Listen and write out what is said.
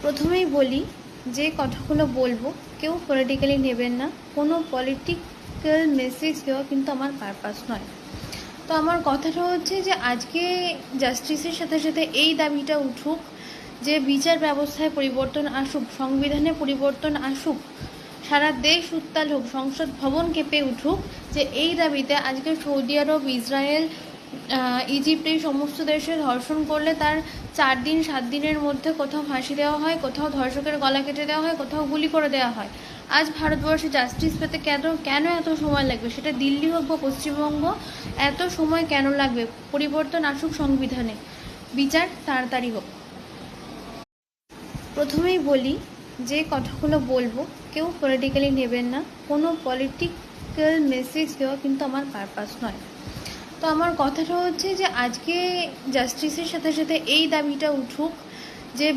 প্রথমেই বলি যে কথাগুলো বলবো কেউ পলিটিক্যালি নেবেন না, কোনো পলিটিক্যাল মেসেজ দেওয়া কিন্তু আমার পারপাস নয়। তো আমার কথাটা হচ্ছে যে আজকে জাস্টিসের সাথে সাথে এই দাবিটা উঠুক যে বিচার ব্যবস্থায় পরিবর্তন আসুক, সংবিধানে পরিবর্তন আসুক, সারা দেশ উত্তাল হোক, সংসদ ভবন কেঁপে উঠুক, যে এই দাবিতে আজকে সৌদি আরব, ইসরায়েল, ইজিপ্ট এই সমস্ত দেশে ধর্ষণ করলে তার 4 দিন 7 দিনের মধ্যে কোথাও ফাঁসি দেওয়া হয়, কোথাও ধর্ষকের গলা কেটে দেওয়া হয়, কোথাও গুলি করে দেওয়া হয়। আজ ভারতবর্ষে জাস্টিস পেতে কেন এত সময় লাগবে? সেটা দিল্লি হোক বা পশ্চিমবঙ্গ, এত সময় কেন লাগবে? পরিবর্তন আসুক সংবিধানে, বিচার তাড়াতাড়ি হোক। প্রথমেই বলি যে কথাগুলো বলবো কেউ পলিটিক্যালি নেবেন না, কোনো পলিটিক্যাল মেসেজ দেওয়া কিন্তু আমার পারপাস নয়। তো আমার কথাটা হচ্ছে যে আজকে জাস্টিসের সাথে সাথে এই দাবিটা উঠুক যে